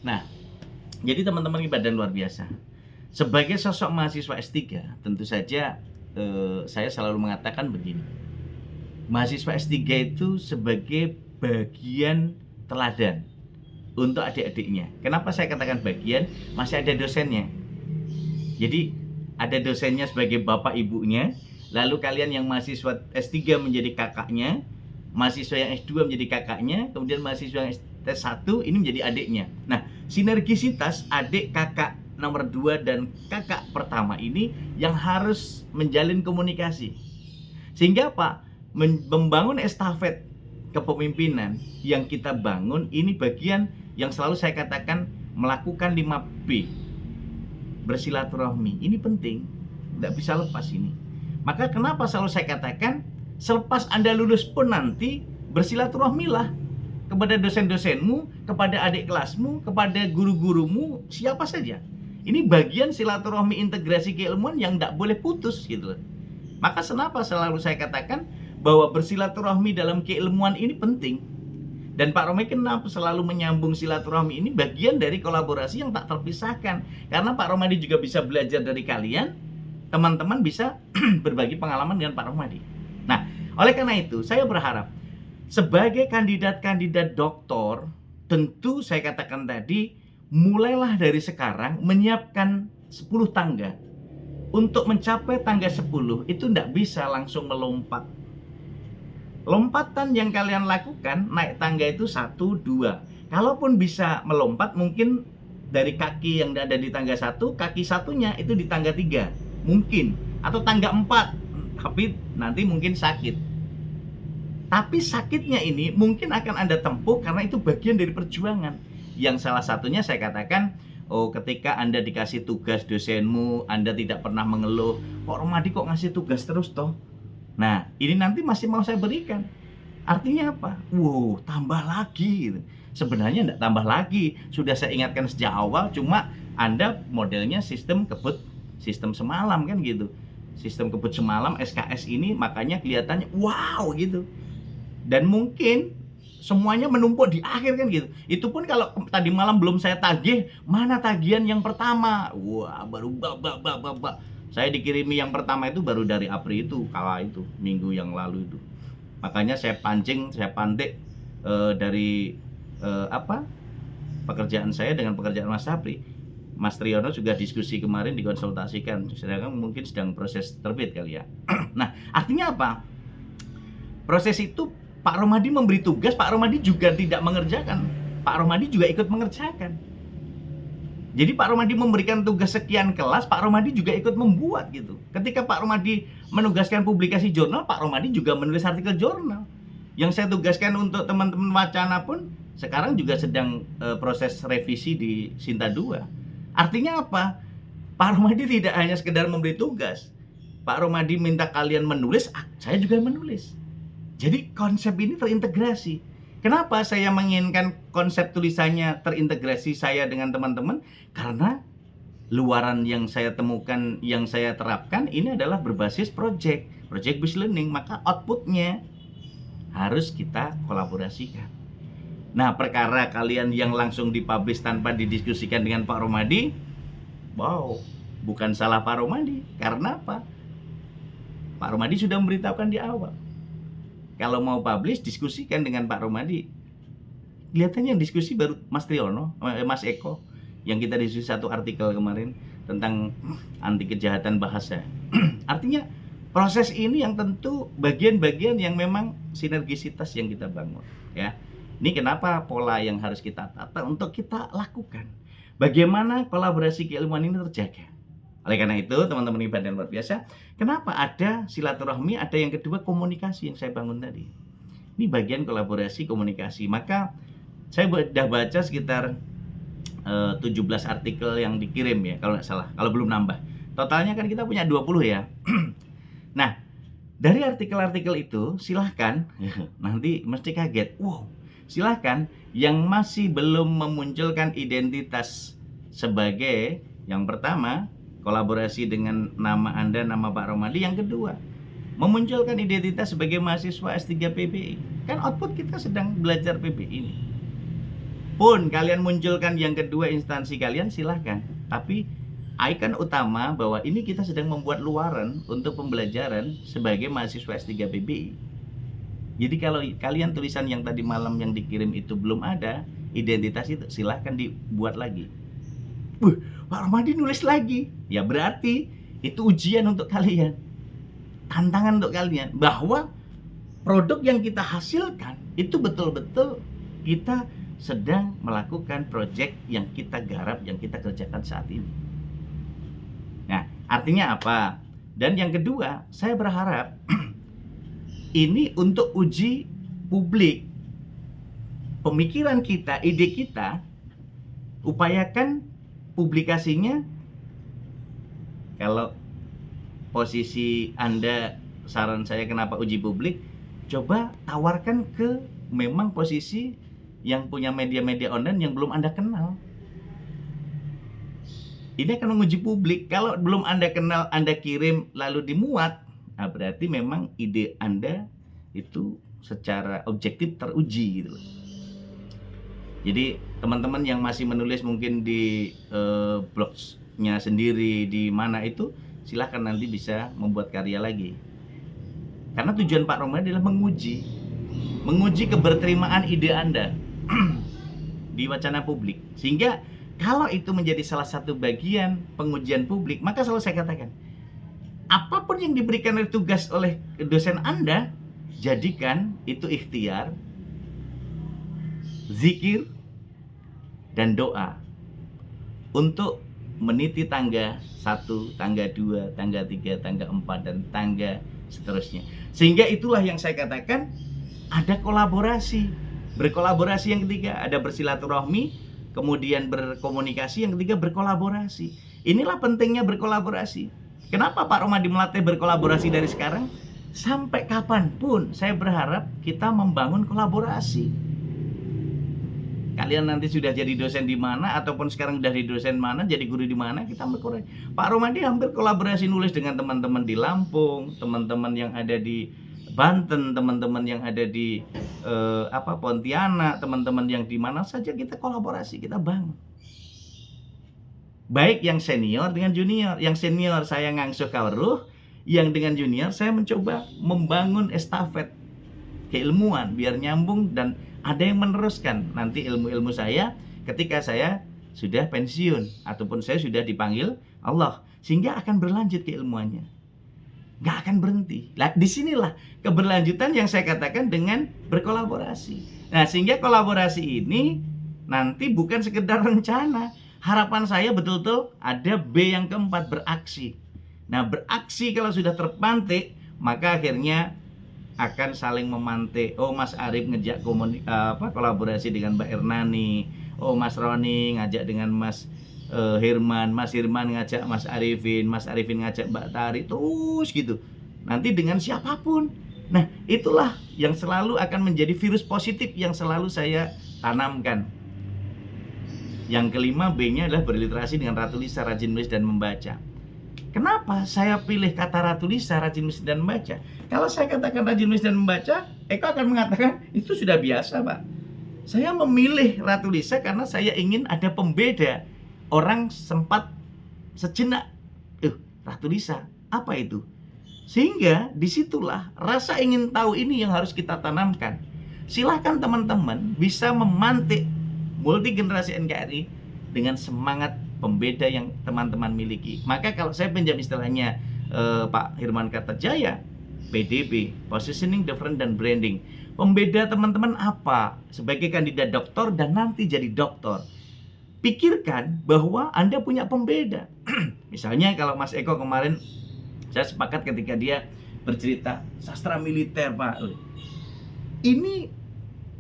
Nah, jadi teman-teman ibadah luar biasa. Sebagai sosok mahasiswa S3, tentu saja saya selalu mengatakan begini. Mahasiswa S3 itu sebagai bagian teladan untuk adik-adiknya. Kenapa saya katakan bagian? Masih ada dosennya. Jadi ada dosennya sebagai bapak ibunya, lalu kalian yang mahasiswa S3 menjadi kakaknya, mahasiswa yang S2 menjadi kakaknya, kemudian mahasiswa yang S1 ini menjadi adiknya. Nah, sinergisitas adik kakak nomor 2 dan kakak pertama ini yang harus menjalin komunikasi. Sehingga apa? Membangun estafet kepemimpinan yang kita bangun ini bagian yang selalu saya katakan melakukan 5B. Bersilaturahmi, ini penting, tidak bisa lepas ini. Maka kenapa selalu saya katakan selepas Anda lulus pun nanti bersilaturahmilah kepada dosen-dosenmu, kepada adik kelasmu, kepada guru-gurumu, siapa saja. Ini bagian silaturahmi integrasi keilmuan yang tidak boleh putus gitu loh. Maka kenapa selalu saya katakan bahwa bersilaturahmi dalam keilmuan ini penting. Dan Pak Romai kenapa selalu menyambung silaturahmi ini bagian dari kolaborasi yang tak terpisahkan. Karena Pak Romadi juga bisa belajar dari kalian, teman-teman bisa berbagi pengalaman dengan Pak Romadi. Nah, oleh karena itu saya berharap sebagai kandidat-kandidat doktor, tentu saya katakan tadi, mulailah dari sekarang menyiapkan 10 tangga. Untuk mencapai tangga 10 itu tidak bisa langsung melompat. Lompatan yang kalian lakukan naik tangga itu 1, 2. Kalaupun bisa melompat mungkin dari kaki yang ada di tangga 1, kaki satunya itu di tangga 3. Mungkin. Atau tangga 4. Tapi nanti mungkin sakit. Tapi sakitnya ini mungkin akan Anda tempuh karena itu bagian dari perjuangan. Yang salah satunya saya katakan, ketika Anda dikasih tugas dosenmu, Anda tidak pernah mengeluh, Pak Romadi kok ngasih tugas terus toh? Nah, ini nanti masih mau saya berikan. Artinya apa? Wow, tambah lagi gitu. Sebenarnya enggak tambah lagi. Sudah saya ingatkan sejak awal, cuma Anda modelnya sistem kebut, sistem semalam kan gitu. Sistem kebut semalam SKS ini makanya kelihatannya wow gitu. Dan mungkin semuanya menumpuk di akhir kan gitu. Itu pun kalau tadi malam belum saya tagih, mana tagihan yang pertama? Wah, baru saya dikirimi yang pertama itu baru dari April itu, kala itu, minggu yang lalu itu. Makanya saya pancing, saya pantik dari pekerjaan saya dengan pekerjaan Mas Sapri. Mas Triyono juga diskusi kemarin dikonsultasikan, sedangkan mungkin sedang proses terbit kali ya. Nah, artinya apa? Proses itu Pak Romadi memberi tugas, Pak Romadi juga tidak mengerjakan. Pak Romadi juga ikut mengerjakan. Jadi Pak Romadi memberikan tugas sekian kelas, Pak Romadi juga ikut membuat gitu. Ketika Pak Romadi menugaskan publikasi jurnal, Pak Romadi juga menulis artikel jurnal. Yang saya tugaskan untuk teman-teman wacana pun sekarang juga sedang proses revisi di Sinta 2. Artinya apa? Pak Romadi tidak hanya sekedar memberi tugas. Pak Romadi minta kalian menulis, saya juga menulis. Jadi konsep ini terintegrasi. Kenapa saya menginginkan konsep tulisannya terintegrasi saya dengan teman-teman? Karena luaran yang saya temukan, yang saya terapkan ini adalah berbasis project based learning, maka outputnya harus kita kolaborasikan. Nah, perkara kalian yang langsung dipublish tanpa didiskusikan dengan Pak Romadi, wow, bukan salah Pak Romadi. Karena apa? Pak Romadi sudah memberitahukan di awal. Kalau mau publish, diskusikan dengan Pak Romadi. Kelihatannya yang diskusi baru Mas Triyono, Mas Eko, yang kita diskusi satu artikel kemarin tentang anti kejahatan bahasa. Artinya proses ini yang tentu bagian-bagian yang memang sinergisitas yang kita bangun, ya. Ini kenapa pola yang harus kita tata untuk kita lakukan. Bagaimana kolaborasi keilmuan ini terjaga. Oleh karena itu, teman-teman ibadah luar biasa, kenapa ada silaturahmi, ada yang kedua komunikasi yang saya bangun tadi. Ini bagian kolaborasi komunikasi. Maka saya sudah baca sekitar 17 artikel yang dikirim ya, kalau nggak salah, kalau belum nambah. Totalnya kan kita punya 20 ya. Nah, dari artikel-artikel itu silahkan, nanti mesti kaget. Wow, silahkan yang masih belum memunculkan identitas sebagai yang pertama, kolaborasi dengan nama Anda, nama Pak Romadi. Yang kedua, memunculkan identitas sebagai mahasiswa S3 PBI. Kan output kita sedang belajar PBI ini. pun kalian munculkan yang kedua instansi kalian, silahkan. Tapi ikon utama bahwa ini kita sedang membuat luaran untuk pembelajaran sebagai mahasiswa S3 PBI. Jadi kalau kalian tulisan yang tadi malam yang dikirim itu belum ada, identitas itu silahkan dibuat lagi. Pak Romadi nulis lagi. Ya berarti itu ujian untuk kalian. Tantangan untuk kalian. Bahwa produk yang kita hasilkan itu betul-betul kita sedang melakukan proyek yang kita garap, yang kita kerjakan saat ini. Nah, artinya apa? Dan yang kedua, saya berharap ini untuk uji publik. Pemikiran kita, ide kita, upayakan publikasinya. Kalau posisi Anda, saran saya kenapa uji publik, coba tawarkan ke memang posisi yang punya media-media online yang belum Anda kenal. Ini akan menguji publik. Kalau belum Anda kenal, Anda kirim lalu dimuat, nah berarti memang ide Anda itu secara objektif teruji gitu. Jadi teman-teman yang masih menulis mungkin di blognya sendiri di mana itu, silahkan nanti bisa membuat karya lagi. Karena tujuan Pak Romadi adalah menguji keberterimaan ide Anda di wacana publik. Sehingga kalau itu menjadi salah satu bagian pengujian publik, maka selalu saya katakan, apapun yang diberikan oleh tugas oleh dosen Anda, jadikan itu ikhtiar, zikir, dan doa untuk meniti tangga 1, tangga 2, tangga 3, tangga 4, dan tangga seterusnya. Sehingga itulah yang saya katakan, ada kolaborasi. Berkolaborasi yang ketiga, ada bersilaturahmi, kemudian berkomunikasi, yang ketiga berkolaborasi. Inilah pentingnya berkolaborasi. Kenapa Pak Romadi melatih berkolaborasi dari sekarang? Sampai kapanpun saya berharap kita membangun kolaborasi. Kalian nanti sudah jadi dosen di mana, ataupun sekarang sudah jadi dosen mana, jadi guru di mana, kita berkolaborasi. Pak Romadi hampir kolaborasi nulis dengan teman-teman di Lampung, teman-teman yang ada di Banten, teman-teman yang ada di Pontianak, teman-teman yang di mana saja, kita kolaborasi, kita bangun. Baik yang senior dengan junior. Yang senior saya ngangsuh kawruh, yang dengan junior saya mencoba membangun estafet keilmuan biar nyambung dan ada yang meneruskan nanti ilmu-ilmu saya ketika saya sudah pensiun ataupun saya sudah dipanggil Allah, sehingga akan berlanjut keilmuannya, nggak akan berhenti. Nah, disinilah keberlanjutan yang saya katakan dengan berkolaborasi. Nah, sehingga kolaborasi ini nanti bukan sekedar rencana. Harapan saya betul-betul ada B yang keempat, beraksi. Nah, beraksi kalau sudah terpantik, maka akhirnya akan saling memantik. Oh, Mas Arif ngejak kolaborasi dengan Mbak Ernani. Oh, Mas Roni ngajak dengan Mas Hirman, Mas Hirman ngajak Mas Arifin ngajak Mbak Tari, terus gitu. Nanti dengan siapapun. Nah, itulah yang selalu akan menjadi virus positif yang selalu saya tanamkan. Yang kelima, B-nya adalah berliterasi dengan Ratu Lisa, rajin menulis dan membaca. Kenapa saya pilih kata Ratu Lisa, rajin menulis dan membaca? Kalau saya katakan rajin menulis dan membaca, Eko akan mengatakan itu sudah biasa, Pak. Saya memilih Ratu Lisa karena saya ingin ada pembeda. Orang sempat sejenak, Ratu Lisa, apa itu? Sehingga disitulah rasa ingin tahu ini yang harus kita tanamkan. Silahkan teman-teman bisa memantik multi generasi NKRI dengan semangat pembeda yang teman-teman miliki. Maka kalau saya pinjam istilahnya Pak Hirman Kartajaya, PDB, Positioning, Different, dan Branding. Pembeda teman-teman apa? Sebagai kandidat doktor dan nanti jadi doktor. Pikirkan bahwa Anda punya pembeda. Misalnya kalau Mas Eko kemarin, saya sepakat ketika dia bercerita sastra militer, Pak. Ini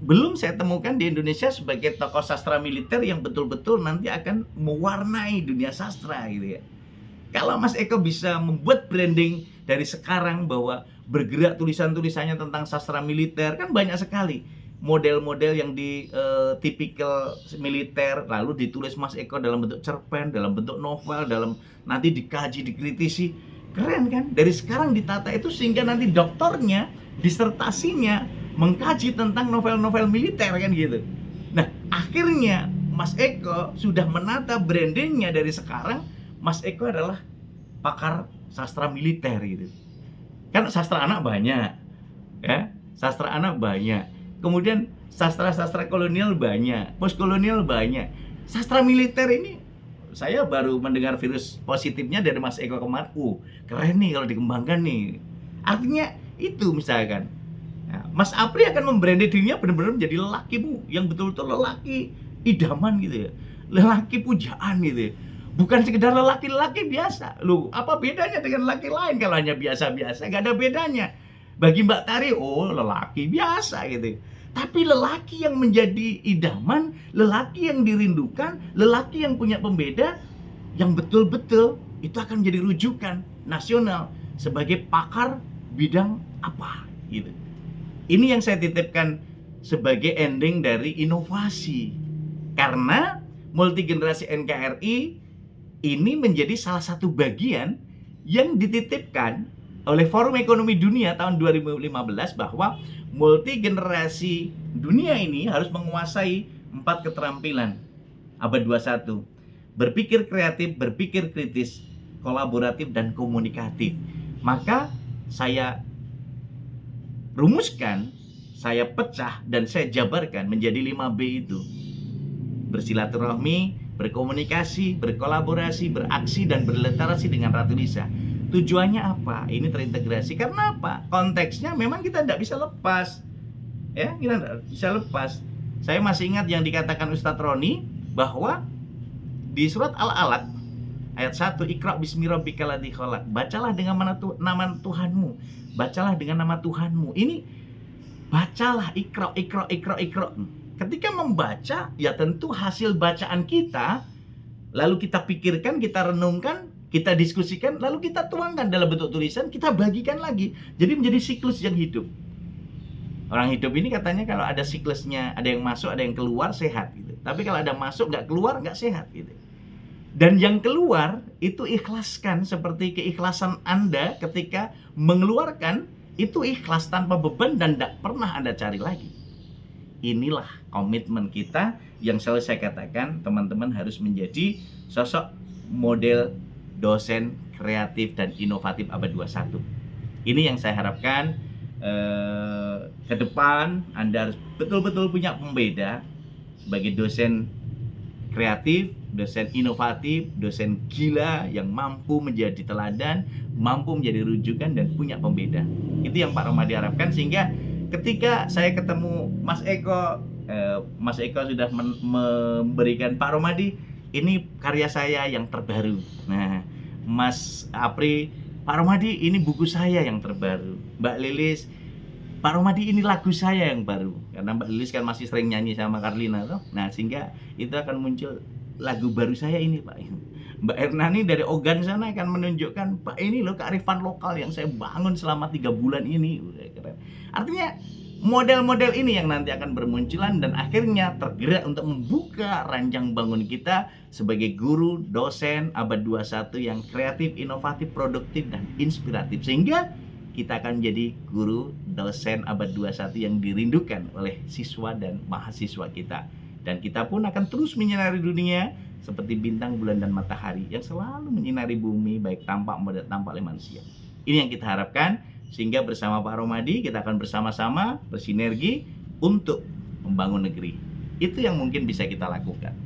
belum saya temukan di Indonesia sebagai tokoh sastra militer yang betul-betul nanti akan mewarnai dunia sastra gitu ya. Kalau Mas Eko bisa membuat branding dari sekarang bahwa bergerak tulisan-tulisannya tentang sastra militer, kan banyak sekali model-model yang di tipikal militer, lalu ditulis Mas Eko dalam bentuk cerpen, dalam bentuk novel, dalam nanti dikaji, dikritisi. Keren kan? Dari sekarang ditata itu sehingga nanti doktornya, disertasinya mengkaji tentang novel-novel militer kan gitu. Nah, Akhirnya Mas Eko sudah menata brandingnya dari sekarang. Mas Eko adalah pakar sastra militer gitu. Kan sastra anak banyak, ya, sastra anak banyak. Kemudian sastra-sastra kolonial banyak, postkolonial banyak. Sastra militer ini saya baru mendengar virus positifnya dari Mas Eko kemarin. Keren nih kalau dikembangkan nih. Artinya itu misalkan, ya, Mas Apri akan membranded dirinya benar-benar menjadi lelaki Bu, yang betul-betul lelaki idaman gitu ya, lelaki pujaan gitu ya. Bukan sekedar lelaki-lelaki biasa. Loh, apa bedanya dengan lelaki lain kalau hanya biasa-biasa? Gak ada bedanya. Bagi Mbak Tari, lelaki biasa gitu. Tapi lelaki yang menjadi idaman, lelaki yang dirindukan, lelaki yang punya pembeda, yang betul-betul itu akan menjadi rujukan nasional sebagai pakar bidang apa gitu. Ini yang saya titipkan sebagai ending dari inovasi. Karena multigenerasi NKRI ini menjadi salah satu bagian yang dititipkan oleh Forum Ekonomi Dunia tahun 2015 bahwa multigenerasi dunia ini harus menguasai 4 keterampilan abad 21. Berpikir kreatif, berpikir kritis, kolaboratif, dan komunikatif. Maka saya rumuskan, saya pecah, dan saya jabarkan menjadi 5B itu. Bersilaturahmi, berkomunikasi, berkolaborasi, beraksi, dan berliterasi dengan Ratu Lisa. Tujuannya apa? Ini terintegrasi. Karena apa? Konteksnya memang kita tidak bisa lepas. Ya, kita tidak bisa lepas. Saya masih ingat yang dikatakan Ustadz Roni bahwa di surat Al-Alaq ayat 1, Iqra bismi rabbikal ladzi khalaq. Bacalah dengan nama Tuhanmu. Bacalah dengan nama Tuhanmu. Ini bacalah, Iqra. Ketika membaca, ya tentu hasil bacaan kita, lalu kita pikirkan, kita renungkan, kita diskusikan, lalu kita tuangkan dalam bentuk tulisan, kita bagikan lagi. Jadi menjadi siklus yang hidup. Orang hidup ini katanya kalau ada siklusnya, ada yang masuk, ada yang keluar, sehat gitu. Tapi kalau ada masuk, nggak keluar, nggak sehat gitu. Dan yang keluar, itu ikhlaskan seperti keikhlasan Anda ketika mengeluarkan, itu ikhlas tanpa beban dan tidak pernah Anda cari lagi. Inilah komitmen kita yang selalu saya katakan, teman-teman harus menjadi sosok model dosen kreatif dan inovatif abad 21. Ini yang saya harapkan ke depan Anda harus betul-betul punya pembeda sebagai dosen kreatif, dosen inovatif, dosen gila yang mampu menjadi teladan, mampu menjadi rujukan dan punya pembeda. Itu yang Pak Romadi harapkan, sehingga ketika saya ketemu Mas Eko sudah memberikan Pak Romadi, ini karya saya yang terbaru. Nah, Mas Apri, Pak Romadi ini buku saya yang terbaru. Mbak Lilis, Pak Romadi ini lagu saya yang baru. Karena Mbak Lilis kan masih sering nyanyi sama Karlina toh. Nah, sehingga itu akan muncul lagu baru saya ini, Pak. Mbak Ernani dari Ogan sana akan menunjukkan, Pak, ini loh kearifan lokal yang saya bangun selama 3 bulan ini. Keren. Artinya model-model ini yang nanti akan bermunculan dan akhirnya tergerak untuk membuka ranjang bangun kita sebagai guru, dosen abad 21 yang kreatif, inovatif, produktif, dan inspiratif. Sehingga kita akan menjadi guru, dosen abad 21 yang dirindukan oleh siswa dan mahasiswa kita. Dan kita pun akan terus menyinari dunia seperti bintang, bulan, dan matahari yang selalu menyinari bumi, baik tampak maupun tampak oleh manusia. Ini yang kita harapkan, sehingga bersama Pak Romadi kita akan bersama-sama bersinergi untuk membangun negeri. Itu yang mungkin bisa kita lakukan.